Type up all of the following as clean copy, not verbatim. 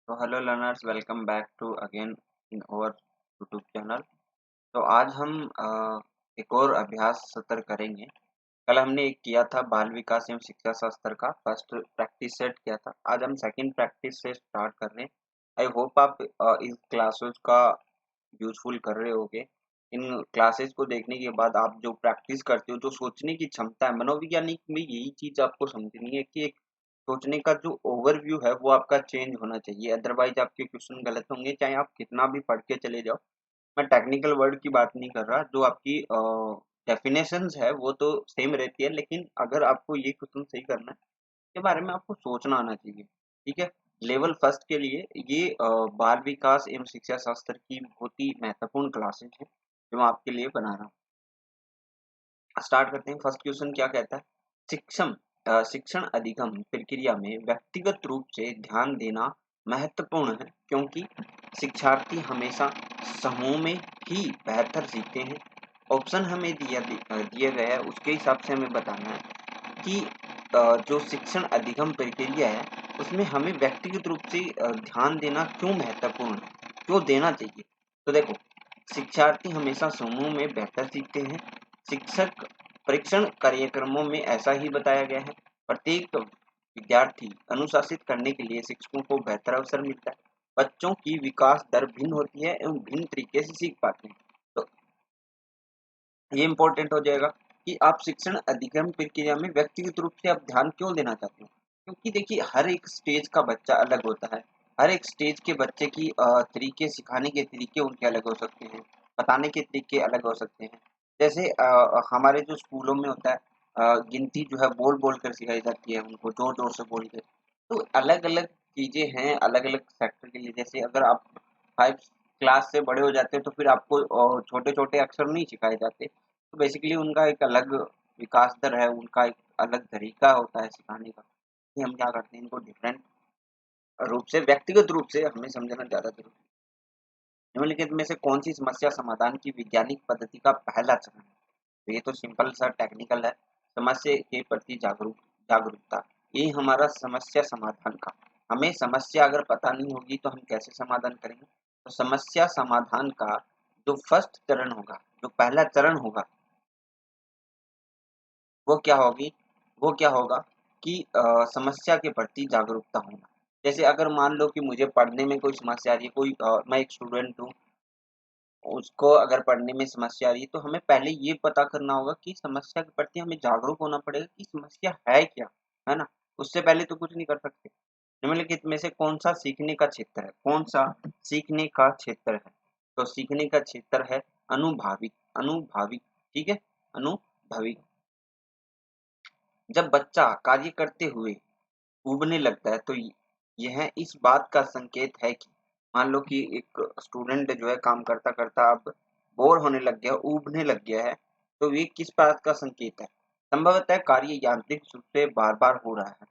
तो hello learners, welcome back to again in our YouTube channel. तो आज हम एक और अभ्यास सत्र करेंगे। कल हमने एक किया था बाल विकास एवं शिक्षा शास्त्र का फर्स्ट प्रैक्टिस सेट किया था। आज हम सेकंड प्रैक्टिस से स्टार्ट कर रहे हैं। आई होप आप इस क्लासेस का यूजफुल कर रहे होगे। इन क्लासेस को देखने के बाद आप जो प्रैक्टिस करते हो, जो सोचने की क्षमता है, मनोवैज्ञानिक में यही चीज आपको समझनी है कि एक सोचने का जो ओवरव्यू है वो आपका चेंज होना चाहिए, अदरवाइज आपके क्वेश्चन गलत होंगे, चाहे आप कितना भी पढ़ के चले जाओ। मैं टेक्निकल वर्ड की बात नहीं कर रहा, जो आपकी डेफिनेशंस है वो तो सेम रहती है, लेकिन अगर आपको ये क्वेश्चन सही करना है के बारे में आपको सोचना आना चाहिए। ठीक है। लेवल फर्स्ट के लिए ये बाल विकास एवं शिक्षा शास्त्र की बहुत ही महत्वपूर्ण क्लासेस है जो मैं आपके लिए बना रहा हूँ। स्टार्ट करते हैं। फर्स्ट क्वेश्चन क्या कहता है? शिक्षण अधिगम प्रक्रिया में व्यक्तिगत रूप से ध्यान देना महत्वपूर्ण है, क्योंकि शिक्षार्थी हमेशा समूह में ही बेहतर सीखते हैं। ऑप्शन हमें दिए गए हैं, उसके हिसाब से हमें बताना है कि जो शिक्षण अधिगम प्रक्रिया है उसमें हमें व्यक्तिगत रूप से ध्यान देना क्यों महत्वपूर्ण है, क्यों देना चाहिए। तो देखो, शिक्षार्थी हमेशा समूह में बेहतर सीखते हैं। शिक्षक परीक्षण कार्यक्रमों में ऐसा ही बताया गया है। प्रत्येक विद्यार्थी अनुशासित करने के लिए शिक्षकों को बेहतर अवसर मिलता है। बच्चों की विकास दर भिन्न होती है एवं भिन्न तरीके से सीख पाते हैं। तो ये इम्पोर्टेंट हो जाएगा कि आप शिक्षण अधिगम प्रक्रिया में व्यक्तिगत रूप से आप ध्यान क्यों देना चाहते हो, क्योंकि देखिए हर एक स्टेज का बच्चा अलग होता है। हर एक स्टेज के बच्चे की तरीके, सिखाने के तरीके उनके अलग हो सकते हैं, बताने के तरीके अलग हो सकते हैं। जैसे हमारे जो स्कूलों में होता है, गिनती जो है बोल बोल कर सिखाई जाती है, उनको जोर जोर से बोल के। तो अलग अलग चीजें हैं अलग अलग सेक्टर के लिए। जैसे अगर आप 5 क्लास से बड़े हो जाते हैं तो फिर आपको छोटे छोटे अक्षर नहीं सिखाए जाते। तो बेसिकली उनका एक अलग विकास दर है, उनका एक अलग तरीका होता है सिखाने का। कि हम क्या करते हैं, इनको डिफरेंट रूप से, व्यक्तिगत रूप से हमें समझना ज्यादा जरूरी है। निम्नलिखित में से कौन सी समस्या समाधान की वैज्ञानिक पद्धति का पहला चरण है? तो ये तो सिंपल सा टेक्निकल है। समस्या के प्रति जागरूकता, ये हमारा समस्या समाधान का। हमें समस्या अगर पता नहीं होगी तो हम कैसे समाधान करेंगे। तो समस्या समाधान का जो फर्स्ट चरण होगा, जो पहला चरण होगा, वो क्या होगी, वो क्या होगा कि समस्या के प्रति जागरूकता होना। जैसे अगर मान लो कि मुझे पढ़ने में कोई समस्या आ रही है, मैं एक स्टूडेंट हूँ, उसको अगर पढ़ने में समस्या आ रही है, तो हमें पहले ये पता करना होगा कि समस्या के प्रति हमें जागरूक होना पड़ेगा कि समस्या है क्या, है ना। उससे पहले तो कुछ नहीं कर सकते। निम्नलिखित में से कौन सा सीखने का क्षेत्र है, कौन सा सीखने का क्षेत्र है? तो सीखने का क्षेत्र है अनुभाविक। अनुभाविक, ठीक है, अनुभविक। जब बच्चा कार्य करते हुए ऊबने लगता है तो यह इस बात का संकेत है कि, मान लो कि एक स्टूडेंट जो है काम करता करता अब बोर होने लग गया, ऊबने लग गया है, तो ये किस बात का संकेत है? संभवतः कार्य यांत्रिक रूप से बार बार हो रहा है।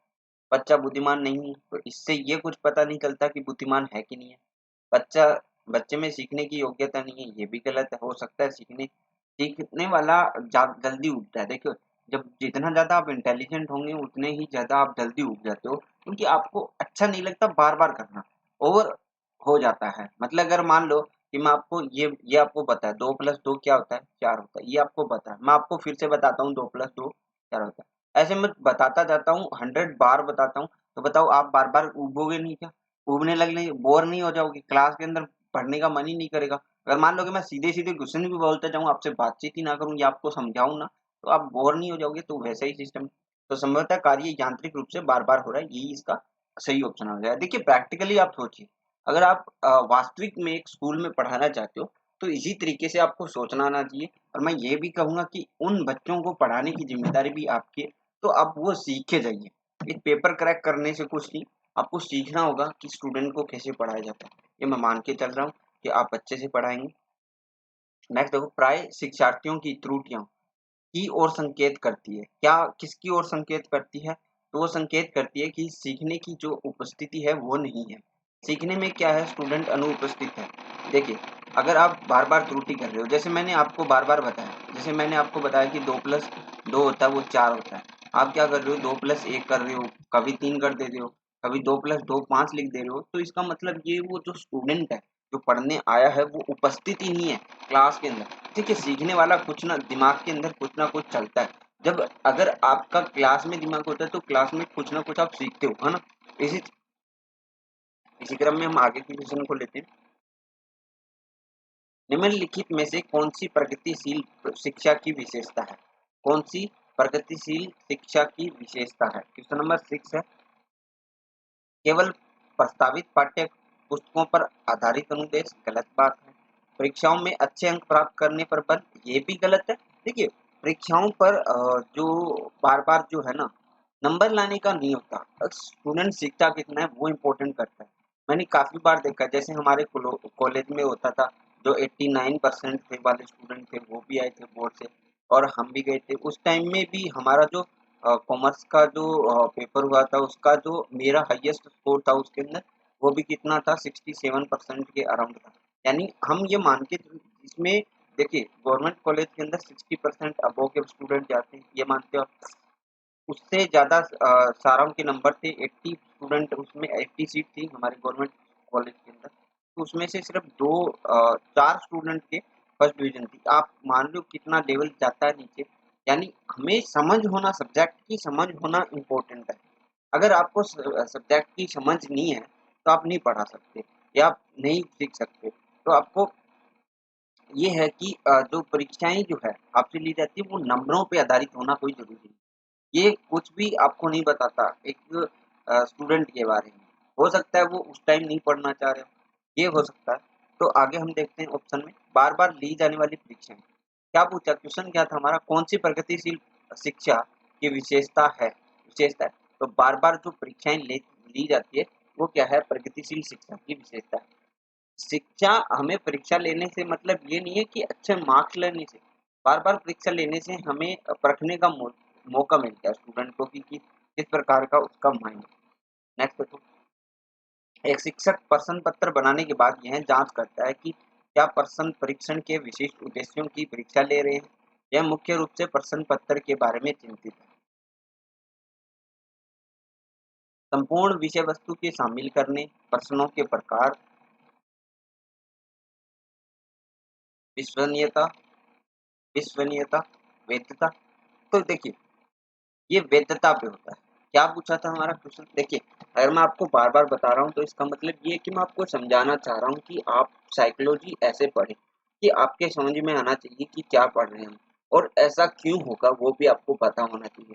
बच्चा बुद्धिमान नहीं है, तो इससे ये कुछ पता नहीं चलता कि बुद्धिमान है कि नहीं है। बच्चा बच्चे में सीखने की योग्यता नहीं है, ये भी गलत है। हो सकता है सीखने वाला जल्दी उगता है। देखो, जब जितना ज्यादा आप इंटेलिजेंट होंगे उतने ही ज्यादा आप जल्दी उग जाते हो, क्योंकि आपको अच्छा नहीं लगता बार बार करना, ओवर हो जाता है। मतलब अगर मान लो कि मैं आपको ये आपको पता है 2+2 क्या होता है, 4 होता है, ये आपको पता है। मैं आपको फिर से बताता हूँ 2+2 4 होता है। ऐसे मैं बताता जाता हूँ, 100 बार बताता हूँ, तो बताओ आप बार बार उगोगे नहीं क्या? उगने लगने बोर नहीं हो जाओगे? क्लास के अंदर पढ़ने का मन ही नहीं करेगा। अगर मान लो कि मैं सीधे सीधे क्वेश्चन भी बोलते जाऊँ, आपसे बातचीत ही ना करूँ या आपको समझाऊँ ना, तो आप बोर नहीं हो जाओगे। तो वैसा ही सिस्टम। तो संभवतः कार्य यांत्रिक रूप से बार बार हो रहा है, यही इसका सही ऑप्शन हो जाएगा। देखिए प्रैक्टिकली आप सोचिए, अगर आप वास्तविक में एक स्कूल में पढ़ाना चाहते हो तो इसी तरीके से आपको सोचना आना चाहिए। और मैं ये भी कहूंगा कि उन बच्चों को पढ़ाने की जिम्मेदारी भी आपकी है, तो आप वो सीखे जाइए। एक पेपर क्रैक करने से कुछ नहीं, आपको सीखना होगा कि स्टूडेंट को कैसे पढ़ाया जाता है। ये मैं मान के चल रहा हूँ कि आप अच्छे से पढ़ाएंगे। नेक्स्ट देखो, प्राय शिक्षार्थियों की त्रुटियां की ओर संकेत करती है। क्या किसकी ओर संकेत करती है? तो वो संकेत करती है कि सीखने की जो उपस्थिति है वो नहीं है। सीखने में क्या है, स्टूडेंट अनुपस्थित है। देखिए, अगर आप बार बार त्रुटि कर रहे हो, जैसे मैंने आपको बार बार बताया, जैसे मैंने आपको बताया कि 2+2 होता है वो 4 होता है, आप क्या कर रहे हो, 2+1 कर रहे हो, कभी 3 कर देते हो। कभी 2+2 5 लिख दे रहे हो, तो इसका मतलब ये वो जो स्टूडेंट है, जो पढ़ने आया है, वो उपस्थित ही नहीं है क्लास के अंदर। ठीक है, सीखने वाला कुछ ना दिमाग के अंदर कुछ ना कुछ चलता है। जब अगर आपका क्लास में दिमाग होता है तो क्लास में कुछ ना कुछ आप सीखते हो, है ना। इसी इसी क्रम में हम आगे की क्वेश्चन को लेते हैं। निम्नलिखित में से कौन सी प्रगतिशील शिक्षा की विशेषता है? कौन सी प्रगतिशील शिक्षा की विशेषता है? क्वेश्चन नंबर 6 है। केवल प्रस्तावित पाठ्य पुस्तकों पर आधारित अनुदेश, गलत बात है। परीक्षाओं में अच्छे अंक प्राप्त करने पर बल, ये भी गलत है। देखिए, परीक्षाओं पर जो बार बार जो है ना नंबर लाने का नहीं होता, स्टूडेंट सीखता कितना है वो इम्पोर्टेंट करता है। मैंने काफी बार देखा, जैसे हमारे कॉलेज में होता था, जो 89% थे वाले स्टूडेंट थे वो भी आए थे बोर्ड से, और हम भी गए थे। उस टाइम में भी हमारा जो कॉमर्स का जो पेपर हुआ था, उसका जो मेरा हाईएस्ट स्कोर था उसके अंदर, वो भी कितना था, 67% के अराउंड था। यानी हम ये मान के इसमें देखिए, गवर्नमेंट कॉलेज के अंदर 60% अबव के स्टूडेंट जाते हैं, ये मानते हो। उससे ज़्यादा सारांश के नंबर थे, 80 स्टूडेंट, उसमें 80 सीट थी हमारे गवर्नमेंट कॉलेज के अंदर, तो उसमें से सिर्फ 4 स्टूडेंट के फर्स्ट डिवीजन थी। आप मान लो कितना लेवल जाता है नीचे। यानी हमें समझ होना, सब्जेक्ट की समझ होना इम्पोर्टेंट है। अगर आपको सब्जेक्ट की समझ नहीं है तो आप नहीं पढ़ा सकते या आप नहीं सीख सकते। तो आपको ये है कि जो परीक्षाएं जो है आपसे ली जाती है, वो नंबरों पे आधारित होना कोई जरूरी नहीं। ये कुछ भी आपको नहीं बताता एक स्टूडेंट के बारे में। हो सकता है वो उस टाइम नहीं पढ़ना चाह रहे हो, ये हो सकता है। तो आगे हम देखते हैं ऑप्शन में, बार बार ली जाने वाली परीक्षाएं। क्या पूछा, क्वेश्चन क्या था हमारा, कौन सी प्रगतिशील शिक्षा की विशेषता है। तो बार बार जो परीक्षाएं ली जाती है वो क्या है, प्रगतिशील शिक्षा की विशेषता है। शिक्षा, हमें परीक्षा लेने से मतलब ये नहीं है कि अच्छे मार्क्स लेने से, बार बार परीक्षा लेने से हमें परखने का मौका मिलता है स्टूडेंट को कि किस प्रकार का उसका माइंड। नेक्स्ट देखो, एक शिक्षक प्रश्न पत्र बनाने के बाद यह जांच करता है कि क्या प्रश्न परीक्षण के विशिष्ट उद्देश्यों की परीक्षा ले रहे हैं। यह मुख्य रूप से प्रश्न पत्र के बारे में चिंतित है। संपूर्ण विषय वस्तु के शामिल करने, प्रश्नों के प्रकार, विश्वसनीयता विश्वसनीयता वैधता। तो देखिए, ये वैधता पे होता है। क्या पूछा था हमारा क्वेश्चन, देखिए, अगर मैं आपको बार बार बता रहा हूँ तो इसका मतलब ये है कि मैं आपको समझाना चाह रहा हूँ कि आप साइकोलॉजी ऐसे पढ़ें कि आपके समझ में आना चाहिए कि क्या पढ़ रहे हैं, और ऐसा क्यों होगा वो भी आपको पता होना चाहिए।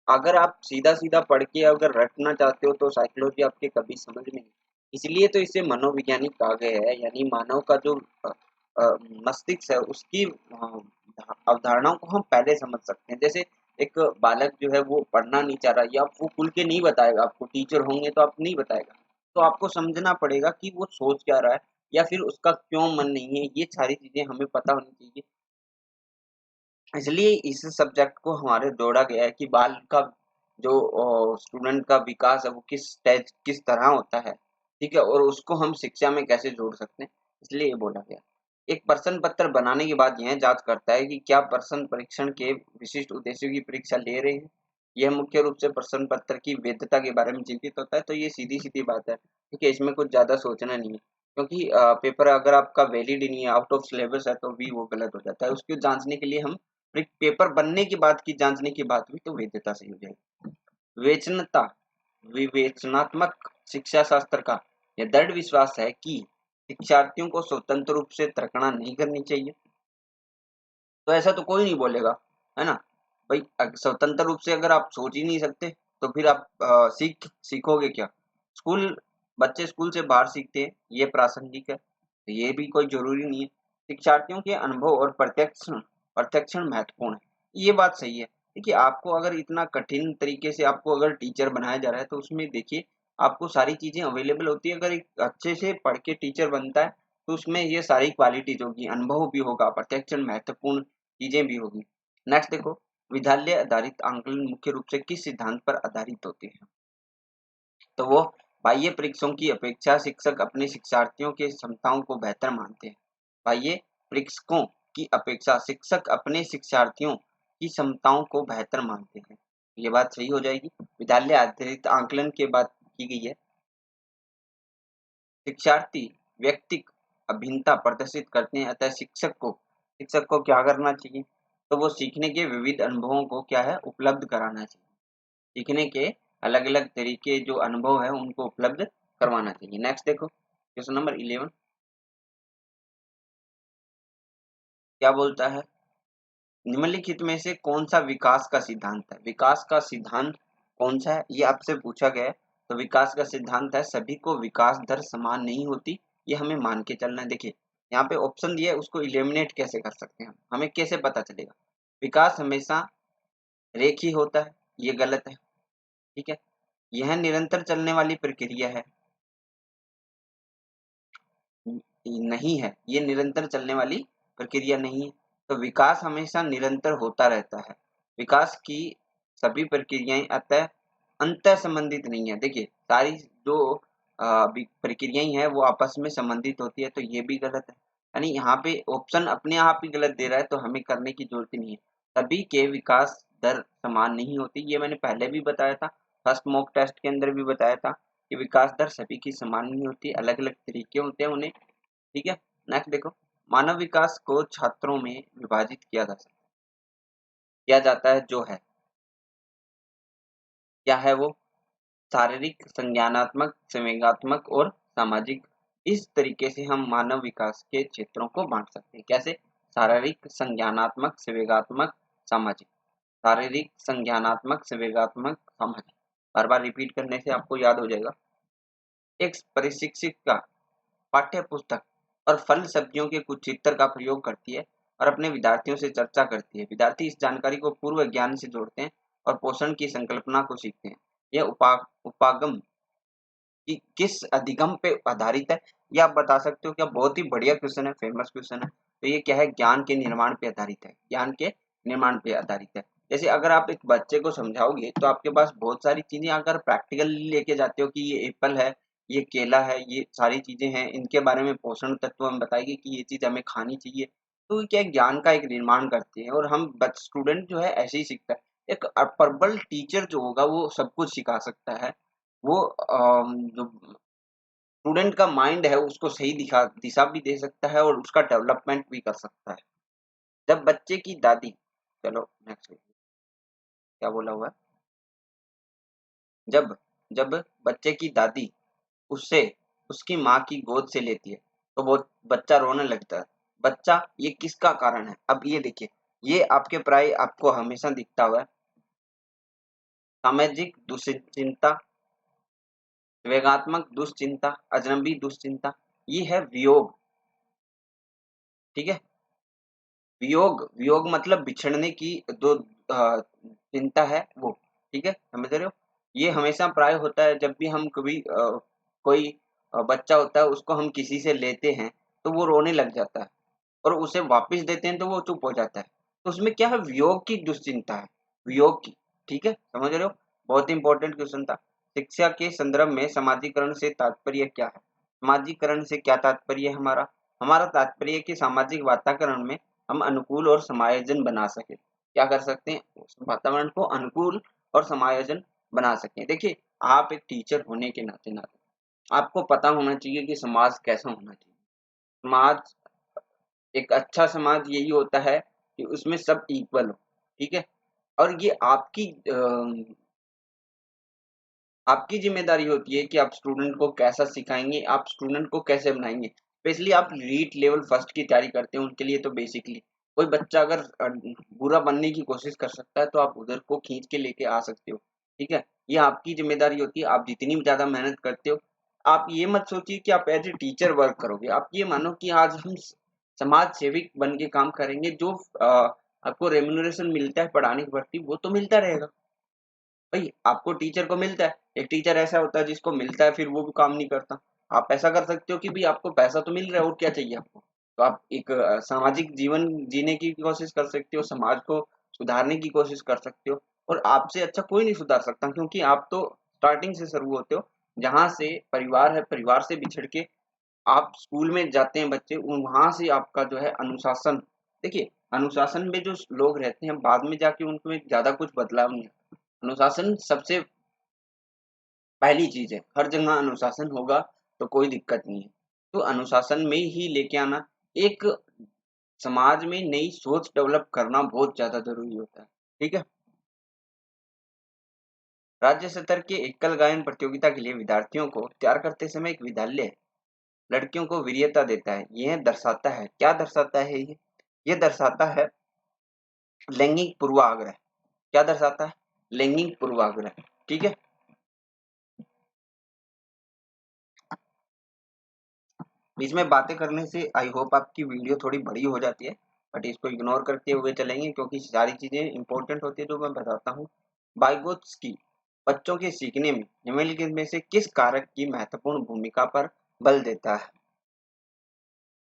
अगर आप सीधा सीधा पढ़ के अगर रटना चाहते हो तो साइकोलॉजी आपके कभी समझ में नहीं। इसलिए तो इसे मनोवैज्ञानिक कहा गया है, यानी मानव का जो मस्तिष्क है उसकी अवधारणाओं को हम पहले समझ सकते हैं। जैसे एक बालक जो है वो पढ़ना नहीं चाह रहा, या वो खुल के नहीं बताएगा आपको, टीचर होंगे तो आप नहीं बताएगा, तो आपको समझना पड़ेगा कि वो सोच क्या रहा है, या फिर उसका क्यों मन नहीं है। ये सारी चीजें हमें पता होनी चाहिए। इसलिए इस सब्जेक्ट को हमारे जोड़ा गया है कि बाल का जो स्टूडेंट का विकास है वो किस तरह होता है, ठीक है, और उसको हम शिक्षा में कैसे जोड़ सकते हैं, इसलिए ये बोला गया। एक प्रश्न पत्र बनाने के बाद यह जांच करता है कि क्या प्रश्न परीक्षण के विशिष्ट उद्देश्यों की परीक्षा ले रहे हैं। यह मुख्य रूप से प्रश्न पत्र की वैधता के बारे में चिंतित होता है। तो ये सीधी सीधी बात है, ठीक है, इसमें कुछ ज्यादा सोचना नहीं है, क्योंकि पेपर अगर आपका वैलिड ही नहीं है, आउट ऑफ सिलेबस है, तो भी वो गलत हो जाता है। उसको जांचने के लिए हम पेपर बनने के बाद की जांचने की बात हुई तो वैधता सही हो जाएगी। विवेचनता विवेचनात्मक शिक्षा शास्त्र का यह दृढ़ विश्वास है कि शिक्षार्थियों को स्वतंत्र रूप से तर्कना नहीं करनी चाहिए। तो ऐसा तो कोई नहीं बोलेगा, है ना भाई। स्वतंत्र रूप से अगर आप सोच ही नहीं सकते तो फिर आप सीखोगे क्या। स्कूल बच्चे स्कूल से बाहर सीखते हैं, ये प्रासंगिक है, तो ये भी कोई जरूरी नहीं है। शिक्षार्थियों के अनुभव और प्रत्यक्षण महत्वपूर्ण है, ये बात सही है। देखिए, आपको अगर इतना कठिन तरीके से आपको अगर टीचर बनाया जा रहा है तो उसमें देखिए आपको सारी चीजें अवेलेबल होती है। अगर एक अच्छे से पढ़ के टीचर बनता है तो उसमें ये सारी क्वालिटीज होगी, अनुभव भी होगा, प्रत्यक्षण महत्वपूर्ण चीजें भी होगी। नेक्स्ट देखो, विद्यालय आधारित आंकलन मुख्य रूप से किस सिद्धांत पर आधारित होते हैं। तो वो बाह्य परीक्षकों की अपेक्षा शिक्षक अपने शिक्षार्थियों के क्षमताओं को बेहतर मानते हैं। बाह्य परीक्षकों की अपेक्षा शिक्षक अपने शिक्षार्थियों की क्षमताओं को बेहतर मानते हैं। ये बात सही हो जाएगी। विद्यालय आधारित आंकलन के बाद की गई है। शिक्षार्थी व्यक्तिक अभिन्नता प्रदर्शित करते हैं, अतः शिक्षक को क्या करना चाहिए, तो वो सीखने के विविध अनुभवों को क्या है, उपलब्ध कराना चाहिए। सीखने के अलग अलग तरीके जो अनुभव है उनको उपलब्ध करवाना चाहिए। नेक्स्ट देखो क्वेश्चन नंबर 11 क्या बोलता है, निम्नलिखित में से कौन सा विकास का सिद्धांत है। विकास का सिद्धांत कौन सा है, ये आपसे पूछा गया है। तो विकास का सिद्धांत है, सभी को विकास दर समान नहीं होती, ये हमें मान के चलना है। देखिए यहाँ पे ऑप्शन दिया है, उसको इलिमिनेट कैसे कर सकते हैं, हमें कैसे पता चलेगा। विकास हमेशा रेखीय होता है, ये गलत है। ठीक है, यह निरंतर चलने वाली प्रक्रिया है, नहीं है, ये निरंतर चलने वाली प्रक्रिया नहीं है। तो विकास हमेशा निरंतर होता रहता है। विकास की सभी प्रक्रियाएं अतः अंतर संबंधित नहीं है। देखिए सारी जो प्रक्रियाएं हैं वो आपस में संबंधित होती है, तो ये भी गलत है। यानी यहाँ पे ऑप्शन अपने आप ही गलत दे रहा है, तो हमें करने की जरूरत ही नहीं है। सभी के विकास दर समान नहीं होती, ये मैंने पहले भी बताया था, फर्स्ट मॉक टेस्ट के अंदर भी बताया था कि विकास दर सभी की समान नहीं होती, अलग अलग तरीके होते हैं उन्हें। ठीक है, नेक्स्ट देखो, मानव विकास को छात्रों में विभाजित किया जाता है, जो है क्या है वो, शारीरिक, संज्ञानात्मक, संवेगात्मक और सामाजिक। इस तरीके से हम मानव विकास के क्षेत्रों को बांट सकते हैं। कैसे, शारीरिक, संज्ञानात्मक, संवेगात्मक, सामाजिक। शारीरिक, संज्ञानात्मक, संवेगात्मक, सामाजिक। बार बार रिपीट करने से आपको याद हो जाएगा। एक प्रशिक्षिका पाठ्य पुस्तक और फल सब्जियों के कुछ चित्र का प्रयोग करती है और अपने विद्यार्थियों से चर्चा करती है। विद्यार्थी इस जानकारी को पूर्व ज्ञान से जोड़ते हैं और पोषण की संकल्पना को सीखते हैं। यह उपागम कि किस अधिगम पे आधारित है, ये आप बता सकते हो क्या। बहुत ही बढ़िया क्वेश्चन है, फेमस क्वेश्चन है। तो ये क्या है, ज्ञान के निर्माण पे आधारित है, ज्ञान के निर्माण पे आधारित है। जैसे अगर आप एक बच्चे को समझाओगे तो आपके पास बहुत सारी चीजें, अगर प्रैक्टिकल लेके जाते हो कि ये एप्पल है, ये केला है, ये सारी चीजें हैं, इनके बारे में पोषण तत्व हम बताएंगे कि ये चीज हमें खानी चाहिए, तो क्या ज्ञान का एक निर्माण करते हैं। और हम स्टूडेंट जो है ऐसे ही सीखता है। एक प्रबल टीचर जो होगा वो सब कुछ सिखा सकता है, वो जो स्टूडेंट का माइंड है उसको सही दिशा भी दे सकता है और उसका डेवलपमेंट भी कर सकता है। जब बच्चे की दादी, चलो नेक्स्ट, क्या बोला हुआ है, जब जब बच्चे की दादी उससे उसकी माँ की गोद से लेती है तो वो बच्चा रोने लगता है। बच्चा ये किसका कारण है, अब ये देखिए, ये आपके प्राय आपको हमेशा दिखता हुआ है। सामाजिक दुश्चिंता, वेगात्मक दुश्चिंता, अजनबी दुश्चिंता, ये है वियोग। ठीक है, वियोग, वियोग मतलब बिछड़ने की दो चिंता है वो। ठीक है, समझ रहे हो। ये हमेशा प्राय होता है जब भी हम कभी कोई बच्चा होता है उसको हम किसी से लेते हैं तो वो रोने लग जाता है, और उसे वापस देते हैं तो वो चुप हो जाता है। तो उसमें क्या है, वियोग की दुश्चिंता है, वियोग की। ठीक है, समझ रहे हो, बहुत इंपॉर्टेंट क्वेश्चन था। शिक्षा के संदर्भ में समाजीकरण से तात्पर्य क्या है। समाजीकरण से क्या तात्पर्य है हमारा, हमारा तात्पर्य है कि सामाजिक वातावरण में हम अनुकूल और समायोजन बना सके। क्या कर सकते हैं, उस वातावरण को अनुकूल और समायोजन बना सकें। देखिए आप एक टीचर होने के नाते आपको पता होना चाहिए कि समाज कैसा होना चाहिए। समाज, एक अच्छा समाज यही होता है कि उसमें सब इक्वल हो। ठीक है, और ये आपकी जिम्मेदारी होती है कि आप स्टूडेंट को कैसा सिखाएंगे, आप स्टूडेंट को कैसे बनाएंगे। स्पेशली आप रीट लेवल फर्स्ट की तैयारी करते हैं उनके लिए, तो बेसिकली कोई बच्चा अगर बुरा बनने की कोशिश कर सकता है तो आप उधर को खींच के लेके आ सकते हो। ठीक है, ये आपकी जिम्मेदारी होती है। आप जितनी ज्यादा मेहनत करते हो, आप ये मत सोचिए कि आप एज ए टीचर वर्क करोगे, आप ये मानो कि आज हम समाज सेविक बन के काम करेंगे। जो आपको रेम्यूनरेशन मिलता है पढ़ाने के प्रति वो तो मिलता रहेगा भाई, आपको टीचर को मिलता है। एक टीचर ऐसा होता है जिसको मिलता है फिर वो भी काम नहीं करता। आप ऐसा कर सकते हो कि भाई आपको पैसा तो मिल रहा है और क्या चाहिए आपको, तो आप एक सामाजिक जीवन जीने की कोशिश कर सकते हो, समाज को सुधारने की कोशिश कर सकते हो। और आपसे अच्छा कोई नहीं सुधार सकता, क्योंकि आप तो स्टार्टिंग से शुरू होते हो। जहाँ से परिवार है, परिवार से बिछड़ के आप स्कूल में जाते हैं बच्चे, वहां से आपका जो है अनुशासन। देखिए अनुशासन में जो लोग रहते हैं बाद में जाके उनको ज्यादा कुछ बदलाव नहीं आता। अनुशासन सबसे पहली चीज है, हर जगह अनुशासन होगा तो कोई दिक्कत नहीं है। तो अनुशासन में ही लेके आना, एक समाज में नई सोच डेवलप करना बहुत ज्यादा जरूरी होता है। ठीक है। राज्य स्तर के एकल गायन प्रतियोगिता के लिए विद्यार्थियों को तैयार करते समय एक विद्यालय लड़कियों को वरीयता देता है। यह दर्शाता है, क्या दर्शाता है ये दर्शाता है लैंगिक पूर्वाग्रह। क्या दर्शाता है? लैंगिक पूर्वाग्रह। ठीक है। बीच में बातें करने से आई होप आपकी वीडियो थोड़ी बड़ी हो जाती है, बट इसको इग्नोर करते हुए चलेंगे क्योंकि सारी चीजें इंपॉर्टेंट होती है जो मैं बताता हूँ। बाइगोत्स्की बच्चों के सीखने में निम्नलिखित में से किस कारक की महत्वपूर्ण भूमिका पर बल देता है?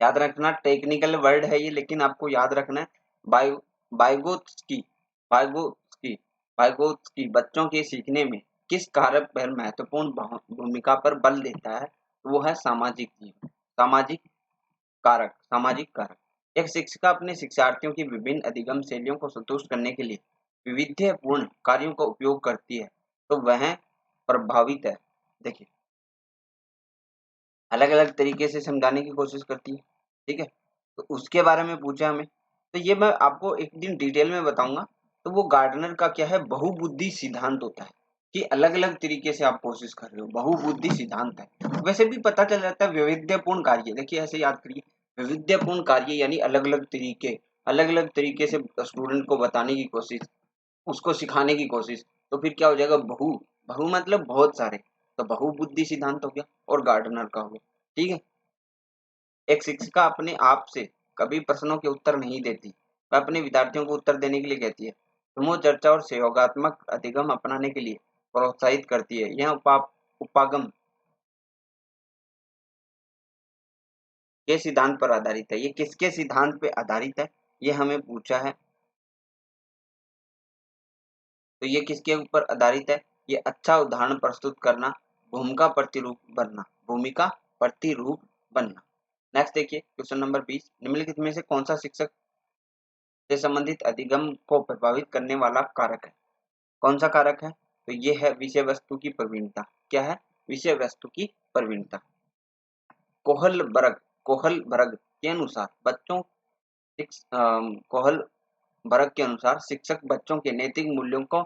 याद रखना, टेक्निकल वर्ड है ये, लेकिन आपको याद रखना है। बाइ बाइगोत्स्की बाइगोत्स्की बाइगोत्स्की बच्चों के सीखने में किस कारक पर महत्वपूर्ण भूमिका पर बल देता है? वो है सामाजिक जीवन, सामाजिक कारक। एक शिक्षिका अपने शिक्षार्थियों की विभिन्न अधिगम शैलियों को संतुष्ट करने के लिए विविधतापूर्ण कार्यों का उपयोग करती है, तो वह प्रभावित है। देखिए, अलग अलग तरीके से समझाने की कोशिश करती है। ठीक है। तो उसके बारे में पूछा हमें, तो ये मैं आपको एक दिन डिटेल में बताऊंगा। तो वो गार्डनर का क्या है, बहुबुद्धि सिद्धांत होता है कि अलग अलग तरीके से आप कोशिश कर रहे हो, बहुबुद्धि सिद्धांत है। वैसे भी पता चल जाता है वैविध्यपूर्ण कार्य। देखिए ऐसे याद करिए, वैविध्यपूर्ण कार्य यानी अलग अलग तरीके से स्टूडेंट को बताने की कोशिश, उसको सिखाने की कोशिश। तो फिर क्या हो जाएगा, बहु बहु मतलब बहुत सारे। तो बहुबुद्धि सिद्धांत हो गया और गार्डनर का हो गया। ठीक है। एक शिक्षिका अपने आप से कभी प्रश्नों के उत्तर नहीं देती, वह अपने विद्यार्थियों को उत्तर देने के लिए कहती है। समूह चर्चा और सहयोगात्मक अधिगम अपनाने के लिए प्रोत्साहित करती है। यह उपागम के सिद्धांत पर आधारित है। ये किसके सिद्धांत पर आधारित है, ये हमें पूछा है। तो ये किसके ऊपर आधारित है? ये अच्छा उदाहरण प्रस्तुत करना, भूमिका प्रतिरूप बनना। नेक्स्ट देखिए क्वेश्चन नंबर 20, निम्नलिखित में से कौन सा शिक्षक से संबंधित अधिगम को प्रभावित करने वाला कारक है? कौन सा कारक है? तो ये है विषय वस्तु की प्रवीणता। क्या है? विषय वस्तु की प्रवीणता। कोहलबर्ग के अनुसार कोहलबर्ग के अनुसार शिक्षक बच्चों के नैतिक मूल्यों को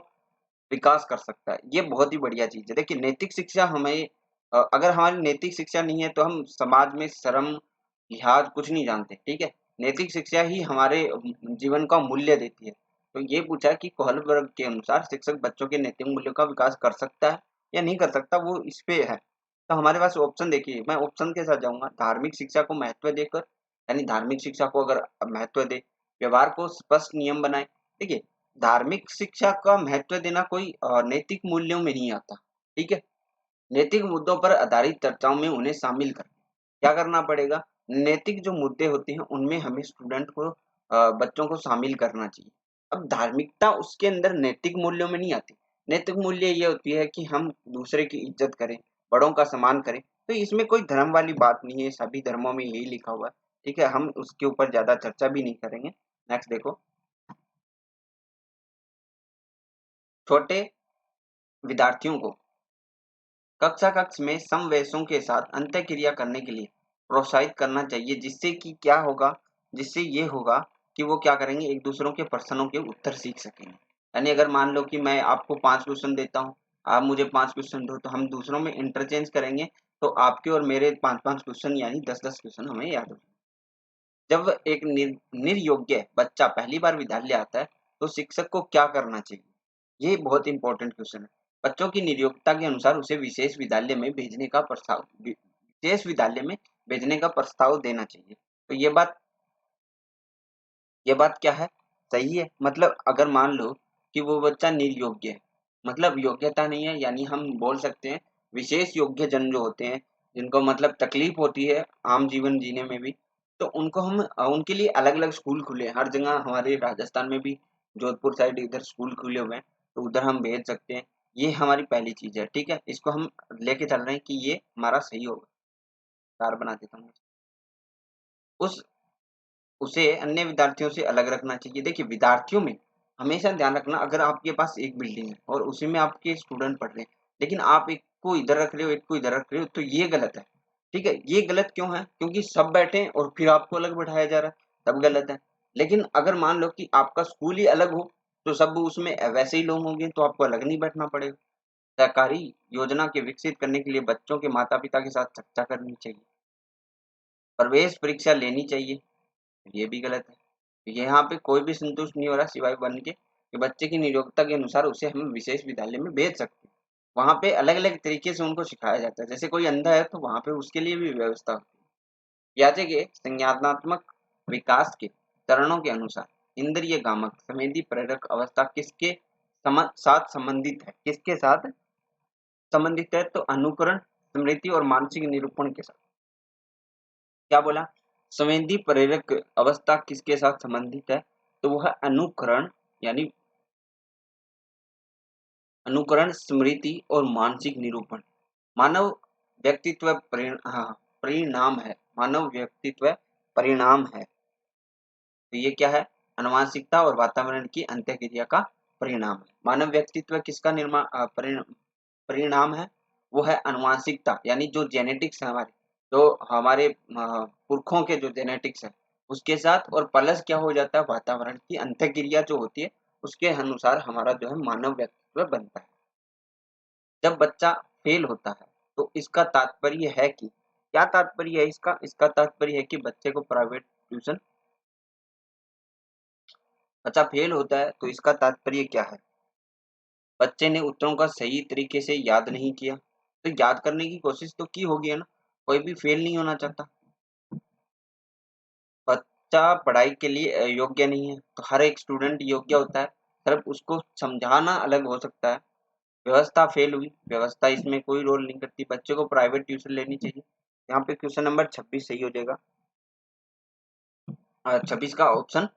विकास कर सकता है। ये बहुत ही बढ़िया चीज है। देखिए नैतिक शिक्षा हमें, अगर हमारी नैतिक शिक्षा नहीं है तो हम समाज में शर्म लिहाज कुछ नहीं जानते। ठीक है। नैतिक शिक्षा ही हमारे जीवन का मूल्य देती है। तो ये पूछा कि कोहलबर्ग के अनुसार शिक्षक बच्चों के नैतिक मूल्यों का विकास कर सकता है या नहीं कर सकता, वो इस पे है। तो हमारे पास ऑप्शन देखिए, मैं ऑप्शन के साथ जाऊंगा। धार्मिक शिक्षा को महत्व देकर, यानी धार्मिक शिक्षा को अगर महत्व दे, व्यवहार को स्पष्ट नियम बनाए। देखिए धार्मिक शिक्षा का महत्व देना कोई नैतिक मूल्यों में नहीं आता। ठीक है। नैतिक मुद्दों पर आधारित चर्चाओं में उन्हें शामिल कर क्या करना पड़ेगा, नैतिक जो मुद्दे होते हैं उनमें हमें स्टूडेंट को बच्चों को शामिल करना चाहिए। अब धार्मिकता उसके अंदर नैतिक मूल्यों में नहीं आती। नैतिक मूल्य ये होती है कि हम दूसरे की इज्जत करें, बड़ों का सम्मान करें। तो इसमें कोई धर्म वाली बात नहीं है, सभी धर्मों में यही लिखा हुआ है। ठीक है। हम उसके ऊपर ज्यादा चर्चा भी नहीं करेंगे। नेक्स्ट देखो, छोटे विद्यार्थियों को कक्ष में समवयसों के साथ अंतःक्रिया करने के लिए प्रोत्साहित करना चाहिए, जिससे कि क्या होगा, जिससे ये होगा कि वो क्या करेंगे, एक दूसरों के प्रश्नों के उत्तर सीख सकेंगे। यानी अगर मान लो कि मैं आपको 5 क्वेश्चन देता हूँ, आप मुझे 5 क्वेश्चन दो, तो हम दूसरों में इंटरचेंज करेंगे। तो आपके और मेरे 5-5 क्वेश्चन यानी 10-10 क्वेश्चन हमें याद हो। जब एक निर्योग्य बच्चा पहली बार विद्यालय आता है तो शिक्षक को क्या करना चाहिए? ये बहुत इंपॉर्टेंट क्वेश्चन है। बच्चों की नियोक्ता के अनुसार उसे विशेष विद्यालय में भेजने का प्रस्ताव देना चाहिए। तो ये बात क्या है, सही है। मतलब अगर मान लो कि वो बच्चा निर्योग्य है, मतलब योग्यता नहीं है, यानी हम बोल सकते हैं विशेष योग्य जन जो होते हैं, जिनको मतलब तकलीफ होती है आम जीवन जीने में भी, तो उनको हम उनके लिए अलग अलग स्कूल खुले हैं हर जगह। हमारे राजस्थान में भी जोधपुर साइड इधर स्कूल खुले हुए हैं, तो उधर हम भेज सकते हैं। ये हमारी पहली चीज है। ठीक है। इसको हम लेके चल रहे हैं कि ये हमारा सही होगा। कार बना देता हूँ। उस उसे अन्य विद्यार्थियों से अलग रखना चाहिए। देखिए विद्यार्थियों में हमेशा ध्यान रखना, अगर आपके पास एक बिल्डिंग है और उसी में आपके स्टूडेंट पढ़ रहे हैं, लेकिन आप एक को इधर रख रहे हो, एक को इधर रख रहे हो, तो ये गलत है। ठीक है, ये गलत क्यों है? क्योंकि सब बैठे हैं और फिर आपको अलग बैठाया जा रहा है, तब गलत है। लेकिन अगर मान लो कि आपका स्कूल ही अलग हो, तो सब उसमें वैसे ही लोग होंगे, तो आपको अलग नहीं बैठना पड़ेगा। सरकारी योजना के विकसित करने के लिए बच्चों के माता पिता के साथ चर्चा करनी चाहिए, प्रवेश परीक्षा लेनी चाहिए, ये भी गलत है। यहाँ पे कोई भी संतुष्ट नहीं हो रहा सिवाय वन के कि बच्चे की नियोक्ता के अनुसार उसे हम विशेष विद्यालय में भेज सकते हैं। वहाँ पे अलग अलग तरीके से उनको सिखाया जाता है, जैसे कोई अंधा है तो वहाँ पे उसके लिए भी व्यवस्था होती है। याचे के संज्ञानात्मक विकास के चरणों के अनुसार इंद्रिय गामक संवेदी प्रेरक अवस्था किसके साथ संबंधित है? किसके साथ संबंधित है? तो अनुकरण, स्मृति और मानसिक निरूपण के साथ। क्या बोला? संवेदी प्रेरक अवस्था किसके साथ संबंधित है? तो वह अनुकरण यानी अनुकरण, स्मृति और मानसिक निरूपण। मानव व्यक्तित्व परिणाम है। मानव व्यक्तित्व परिणाम है। तो ये क्या है? आनुवंशिकता और वातावरण की अंतःक्रिया का परिणाम है। मानव व्यक्तित्व किसका परिणाम है? वो है आनुवंशिकता, यानी जो जेनेटिक्स है हमारे, जो हमारे पुरखों के जो जेनेटिक्स है उसके साथ, और प्लस क्या हो जाता है? वातावरण की अंतःक्रिया जो होती है उसके अनुसार हमारा जो है मानव व्यक्तित्व बनता है। जब बच्चा फेल होता है तो इसका तात्पर्य है कि क्या तात्पर्य है इसका? इसका तात्पर्य है कि बच्चे को प्राइवेट ट्यूशन, बच्चा फेल होता है तो इसका तात्पर्य क्या है? बच्चे ने उत्तरों का सही तरीके से याद नहीं किया। तो याद करने की कोशिश तो की होगी है ना, कोई भी फेल नहीं होना चाहता। बच्चा पढ़ाई के लिए योग्य नहीं है, तो हर एक स्टूडेंट योग्य होता है, सिर्फ उसको समझाना अलग हो सकता है। व्यवस्था फेल हुई, व्यवस्था इसमें कोई रोल नहीं करती, बच्चे को प्राइवेट ट्यूशन लेनी चाहिए। यहाँ पे क्वेश्चन नंबर 26 सही हो जाएगा, 26 का ऑप्शन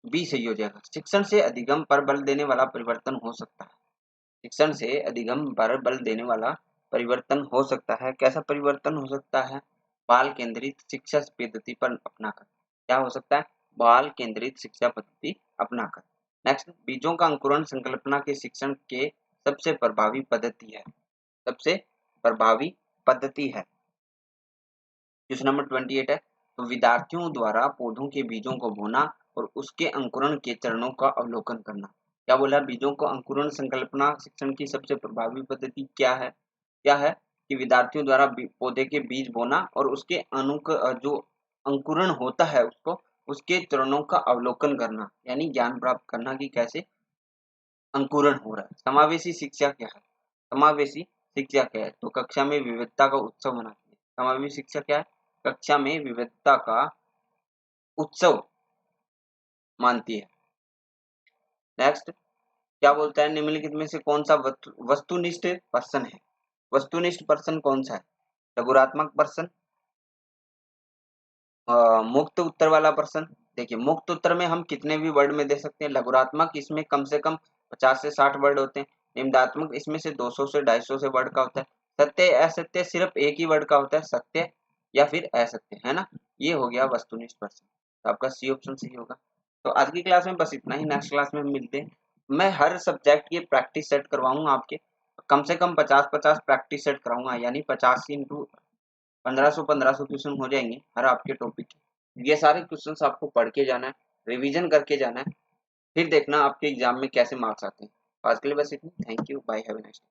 बी सही हो जाएगा। शिक्षण से अधिगम पर बल देने वाला परिवर्तन हो सकता है। शिक्षण से अधिगम पर बल देने वाला परिवर्तन हो सकता है। कैसा परिवर्तन हो सकता है? बाल केंद्रित शिक्षा पद्धति पर अपनाकर। क्या हो सकता है? बाल केंद्रित शिक्षा पद्धति अपनाकर। नेक्स्ट, बीजों का अंकुरण संकल्पना के शिक्षण के सबसे प्रभावी पद्धति है। सबसे प्रभावी पद्धति है। क्वेश्चन नंबर 28 है, तो विद्यार्थियों द्वारा पौधों के बीजों को बोना और उसके अंकुरण के चरणों का अवलोकन करना। क्या बोला? बीजों को अंकुरण संकल्पना शिक्षण की सबसे प्रभावी पद्धति क्या है? क्या है कि विद्यार्थियों द्वारा पौधे के बीज बोना और उसके जो अंकुरण होता है उसको, उसके चरणों का अवलोकन करना, यानी ज्ञान प्राप्त करना कि कैसे अंकुरण हो रहा है। समावेशी शिक्षा क्या है? समावेशी शिक्षा क्या है? तो कक्षा में विविधता का उत्सव मनाती है। समावेशी शिक्षा क्या है? कक्षा में विविधता का उत्सव मानती है। नेक्स्ट, क्या बोलता है? निम्नलिखित में से कौन सा वस्तुनिष्ठ पर्सन है? वस्तुनिष्ठ पर्सन कौन सा है? लघुरात्मक पर्सन, मुक्त उत्तर वाला पर्सन। देखिए, मुक्त उत्तर में हम कितने भी वर्ड में दे सकते हैं। लघुरात्मक इसमें कम से कम 50 से 60 वर्ड होते हैं। निम्नात्मक इसमें से 200 से 250 से वर्ड का होता है। सत्य असत्य सिर्फ एक ही वर्ड का होता है, सत्य या फिर असत्य, है ना। ये हो गया वस्तुनिष्ठ पर्सन, तो आपका सी ऑप्शन सही होगा। तो आज की क्लास में बस इतना ही। नेक्स्ट क्लास में हम मिलते हैं। मैं हर सब्जेक्ट की प्रैक्टिस सेट करवाऊंगा आपके, कम से कम 50-50 प्रैक्टिस सेट कराऊंगा, यानी 50 इंटू 1500 क्वेश्चन हो जाएंगे हर आपके टॉपिक के। ये सारे क्वेश्चंस आपको पढ़ के जाना है, रिवीजन करके जाना है, फिर देखना आपके एग्जाम में कैसे मार्क्स आते हैं। आज के लिए बस इतना। Thank you, bye, have a nice day.